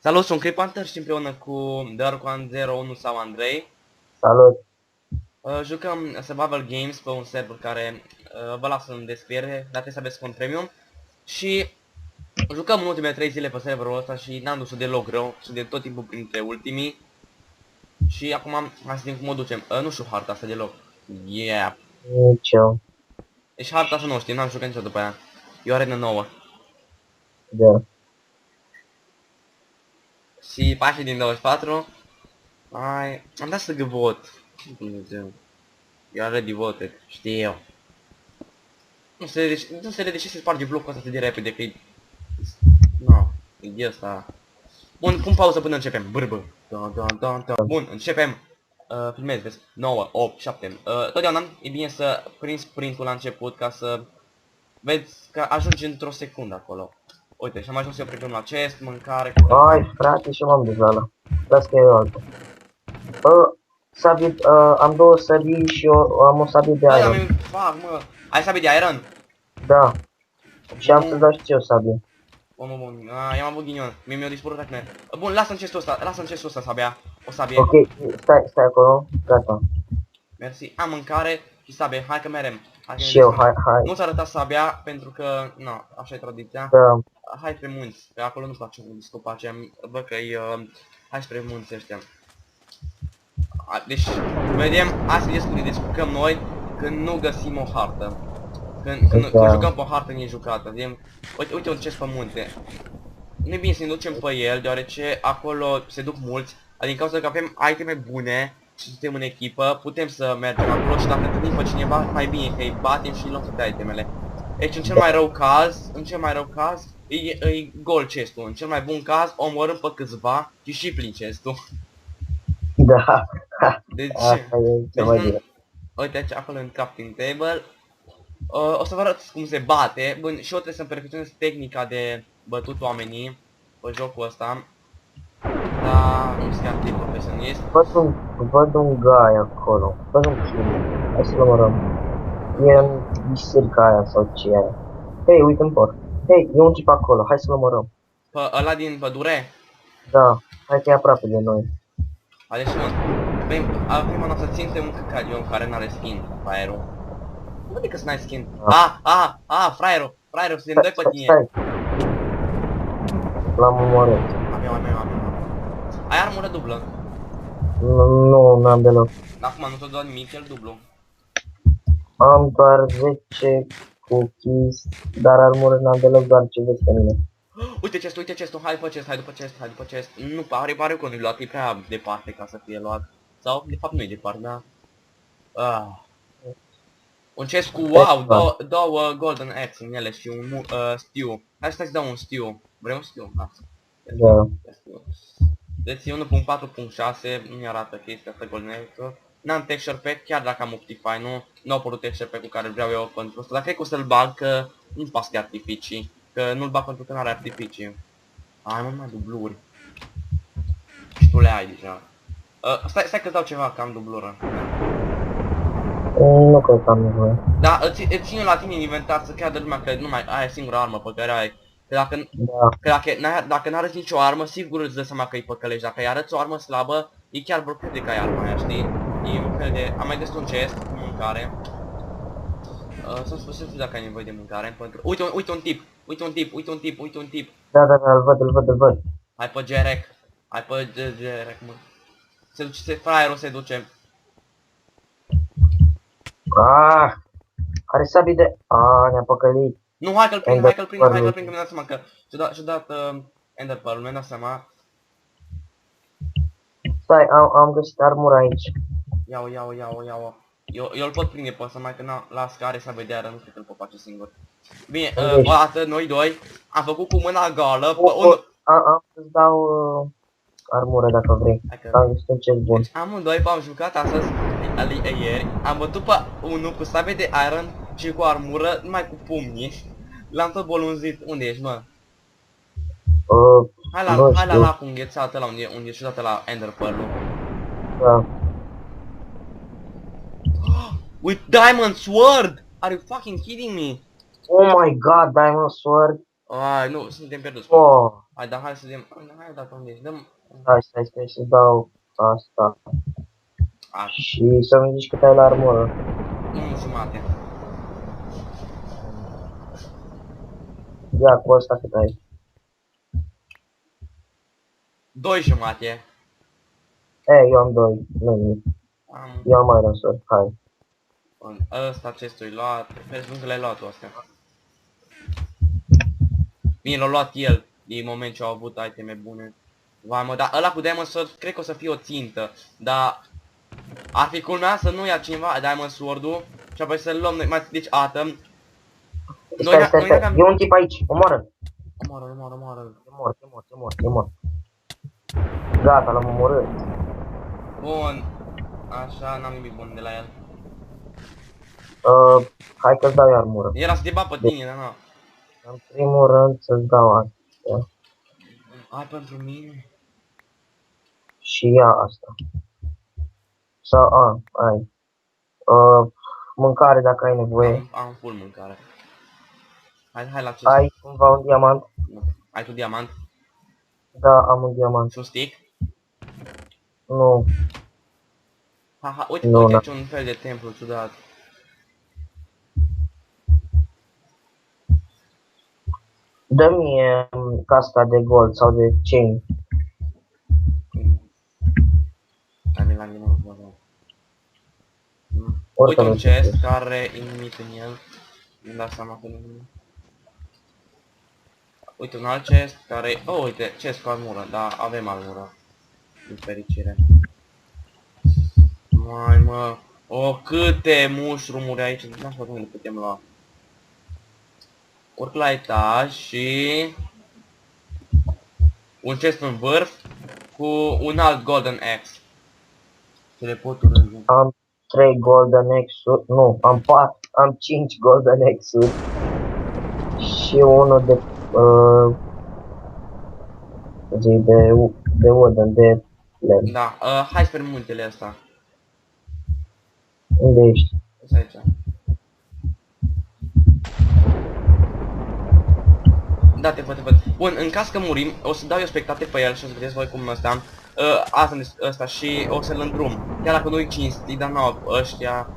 Salut, sunt Creepanter și împreună cu Darkone01 sau Andrei Salut! jucăm Survival Games pe un server care vă las în descriere, dar trebuie să aveți cont premium. Și jucăm în ultimele 3 zile pe serverul ăsta și n-am dus deloc rău, sunt de tot timpul printre ultimii. Și acum hai să vedem cum o ducem. Nu știu harta asta deloc. Yeah. Nici eu. Deci harta asta nu știu, n-am jucat niciodată după aia. E o arenă nouă. Da. Și pașii din 24. Am dat să vot. Dumnezeu. Eu already voted, știu eu. Nu se de ce se sparge blocul ăsta atât de repede, că e... No, e de asta. Bun, pun pauză până începem. Bârbă. Bun, începem. Filmez, vezi. 9, 8, 7. Totdeauna e bine să prinzi sprintul la început ca să vezi că ajungi într-o secundă acolo. Uite, și am ajuns eu primul la chest, mâncare... Hai, frate, și m-am dus la ăla. Las că e altul. Sabie, am două sabii și eu am o sabie de iron. Fac, mă. Ai sabie de iron? Da. Și am să-ți dau și ție o sabie. Bun. I-am avut ghinion. Mi-a dispărut acne. Bun, lasă în chestul ăsta, sabia. O sabie. Ok, stai acolo. Gata. Mersi. Am mâncare și sabie. Hai că merem. Și eu, hai. Nu-ți arăta sabia pentru că, na, așa e tradiția. Da. Hai spre munți. Pe acolo nu-ți place unde scopace. Bă că e... hai spre munți ăștia. Deci, vedem, hai să vedem cum ne descurcăm noi când nu găsim o hartă. Când jucăm pe o hartă nejucată. Vedem, uite un chest pe munte. Nu e bine să ne ducem pe el, deoarece acolo se duc mulți. Adică cauza că avem iteme bune și suntem în echipă, putem să mergem acolo și dacă întâlnim pe cineva, mai bine că îi batem și îi luăm toate itemele. Deci în cel mai rău caz, e gol chestul. În cel mai bun caz, omorâm pe câțiva și plin chestul. Da. Deci, Asta e cel mai bine. uite aici, acolo în crafting table. O să vă arăt cum se bate. Bun, și eu trebuie să-mi perfecționez tehnica de bătut oamenii pe jocul ăsta. Dar nu sunt chiar de profesionist. Văd un guy acolo. Văd un kill. Hai să-l omorăm. E în biserica aia sau ce e aia. Hei, uite-mi por. Hei, e un tip acolo. Hai să-l omorăm. Pe ăla din pădure? Da. Hai că e aproape de noi. Deci, prima noastră ținte un căcalion care n-are skin, fraierul. Cum adică să n-ai skin? Fraierul, suntem doi pe tine. Stai. L-am omorât. Am. Ai armură dublă. Nu, n-am deloc. Acum nu te dau nimic, el dublu. Am doar 10 cookies, dar armură n-am deloc, doar ce vezi pe mine. Uite chestul, hai după chest. Nu, pare că nu-i luat, e prea departe ca să fie luat. Sau, de fapt nu e departe, da? Un chest cu, wow, două golden eggs în ele și un stew. Hai să dau un stew. Vrei un stew? Da. Deci 1.4.6 nu-mi arată chestia asta golden egg. N-am texture pack, chiar dacă am Optify, nu au apărut texture pack-ul care vreau eu pentru asta. Dar cred că o să-l bag, că nu-mi pasă de artificii. Că nu-l bag pentru că nu are artificii. Ai mai dubluri. Și tu le ai deja. Stai că-ți dau ceva, că am dublură. Nu cred că am nevoie. Da, îți ține la tine în inventar să creadă lumea că nu mai ai singura armă pe care ai. Că dacă n-arăți nicio armă, sigur îți dă seama că îi păcălești. Dacă îi arăți o armă slabă, e chiar vor crede că ai arma aia, știi? E un fel de... Am mai găsit un chest cu mâncare. Să-mi spui dacă ai nevoie de mâncare pentru... Uite un tip. Da, îl văd. Hai pe Jerek, mă. Se duce, fraierul se duce. Are sabie de... ne-a păcălit. Nu, hai că-l prind, că mi-am dat seama că... Și-a dat Ender Pearl, mi-am dat seama. Stai, am găsit armura aici. Ia-o. Eu îl pot prinde pe ăsta, mai că las că are sabie de iară, nu cred că îl pot face singur. Bine, o dată, noi doi, am făcut cu mâna goală pe unul... Am să-ți dau armură dacă vrei. Am găsit un chest bun. Deci amândoi am jucat astăzi, ieri, am bătut pe unul cu sabie de iron și cu armură, numai cu pumnii. L-am tot bolunzit. Unde ești, mă? Hai la lacul înghețat ăla unde și dat la Ender Pearl-ul. Da. With Diamond Sword! Are you fucking kidding me? Oh my god, Diamond Sword! Ai, nu, suntem pierduți. Oh, Hai, dar hai să vedem. Hai, dar unde ești? Dăm... stai să dau asta. A, Și să-mi zici cât ai la armură. 1,5. Ia cu asta cât ai. 2,5. Eu am 2, nu nimic. Am... Eu am Iron Sword, hai. Bun, ăsta acestui luat. Vezi că l-ai luat tu astea. Bine, l-a luat el din moment ce au avut iteme bune. Vai mă, dar ăla cu Diamond Sword cred că o să fie o țintă. Dar ar fi culmea să nu ia cineva Diamond Sword-ul și apoi să-l luăm noi. Mai deci Atom. Stai, e un tip aici, omoară. Omoară. E mort. Gata, l-am omorât. Bun. Așa, n-am nimic bun de la el. Hai că-ți dau eu armură. Era să te bat pe tine, dar nu. În primul rând să-ți dau asta. Ai pentru mine? Și ia asta. Sau, ai. Mâncare dacă ai nevoie. Am full mâncare. Hai la ce? Ai cumva un diamant? Nu. Ai tu diamant? Da, am un diamant. Și un stick? Nu, Ha, uite, Nu, uite da. aici un fel de templu ciudat. dă-mi casca de gold sau de chain. Hai la mine, Oricum uite un nu chest știu. care are nimic în el. Nu-mi dau seama că nu. Uite un alt chest care... Oh, uite, chest cu armură, da, avem armură. Din fericire. Mai mă... câte mushroom-uri aici, nu știu cum le putem lua. Urc la etaj și... un chest în vârf cu un alt golden axe. Ce le pot urând. Am 3 golden axe-uri, nu, am 5 golden axe-uri. Și unul de, de wooden, de lemn. Da, hai spre muntele ăsta. Unde ești? Asta aici. Da, te văd. Bun, în caz că murim, o să dau eu spectate pe el și o să vedeți voi cum ăsta. Asta și o să-l îndrum. Chiar dacă nu-i cinstit, dar nu, ăștia...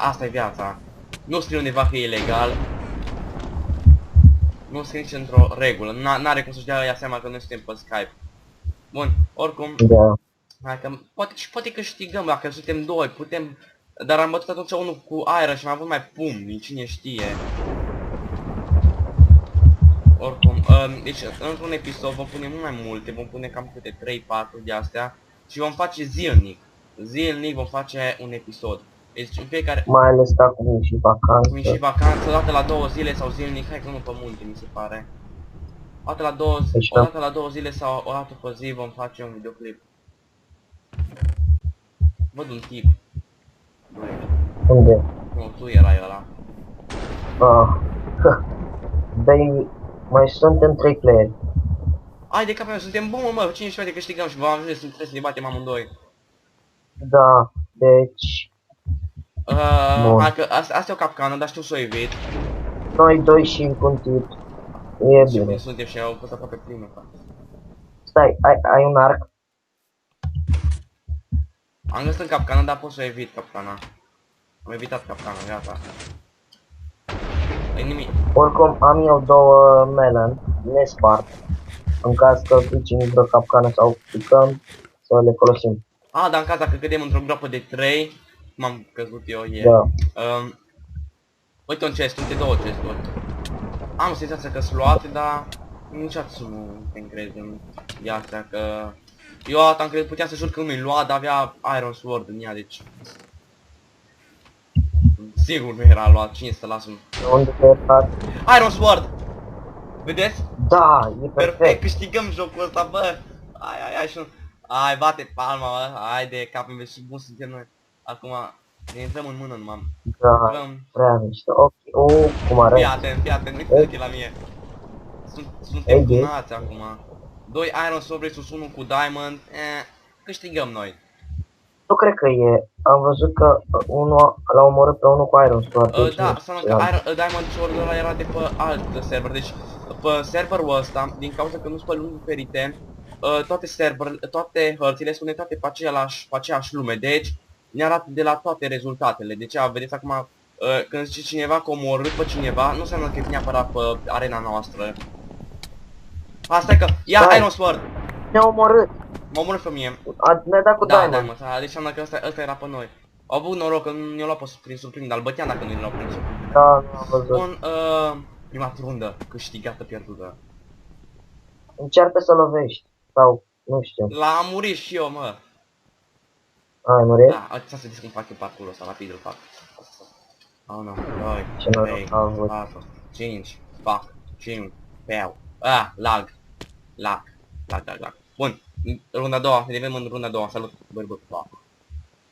Asta e viața. Nu scrie undeva că e ilegal. Nu scrie nici într-o regulă. N-are cum să-și dea ea seama că noi suntem pe Skype. Bun, oricum... Da. Hai că... Poate câștigăm, dacă suntem doi, putem... Dar am bătut atunci unul cu aer și am avut mai pumni, cine știe. Oricum, deci într-un episod vom pune mult mai multe, vom pune cam câte 3-4 de astea și vom face zilnic. Zilnic vom face un episod. Deci în fiecare... Mai ales că acum e și vacanță. Cum e și vacanță, o dată la 2 zile sau zilnic, hai că nu pe munte mi se pare. O dată la 2 zile sau o dată pe zi vom face un videoclip. Văd un tip. Unde? Nu, tu erai ăla. Dai, mai suntem 3 playeri. Hai de capul meu, suntem bun mă, cine știe de câștigăm și vom ajunge să trebuie să ne batem amândoi. Da, deci... Bun. Hai că asta e o capcană, dar știu să o evit. Noi doi și încă un tip. E Și bine. suntem și au fost aproape primul. Stai, ai un arc? Am găsit în capcană, dar pot să o evit capcana. Am evitat capcana, gata. E nimic. Oricum am eu 2 melon nespart. În caz că picim vreo capcană sau picăm, să le folosim. Dar în caz dacă cădem într-o groapă de 3, cum am căzut eu ieri. Da. Uite un chest, uite 2 chesturi. Am senzația că sunt luate, dar niciodată nu te încrezi în astea că... Eu am crezut, puteam să jur că nu-i lua, dar avea Iron Sword în ea, deci... Sigur nu era luat, cine să las un... Unde te-ai dat? Iron Sword! Vedeți? Da, e Perfect, perfect. câștigăm jocul ăsta, bă! Hai și nu... Hai, bate palma, bă! Hai de cap în și bun suntem noi. Acum, ne intrăm în mână numai. Da, prea mișto. Ok, cum arăți? Fii atent, uite la mine. Suntem bunați acum. 2 Iron Sword vs 1 cu Diamond, câștigăm noi. Nu cred că e. Am văzut că unul l-a omorât pe unul cu Iron Sword. Deci Da, nu să știu că ce am. Diamond Sword ăla era de pe alt server, deci pe serverul ăsta, din cauza că nu sunt pe lumi diferite, toate hărțile sunt toate pe aceeași lume, deci ne arată de la toate rezultatele. Deci, vedeți acum, când zice cineva că omorât pe cineva, nu înseamnă că e neapărat pe arena noastră. Asta e că, ia Stai, Iron Sword! ne-a omorât. M-a omorât pe mie. Ne-a dat cu Da, Diamond. Diamond, deci înseamnă că ăsta era pe noi. Au avut noroc că nu ne-a luat prin surprindere, dar îl băteam dacă nu ne-l luat prin surprindere. Da, nu am văzut. Bun, prima rundă, câștigată, pierdută. Încearcă să lovești. Sau, nu știu. L-am murit și eu, mă. Ai murit? Da, hai să vedeți cum fac eu parcurul ăsta, rapid îl fac. 1, 2, Ce noroc 3, a avut. 4, 5, fac, 5, peau. Lag. Bun, runda a doua, ne vedem în runda a doua, salut, bă,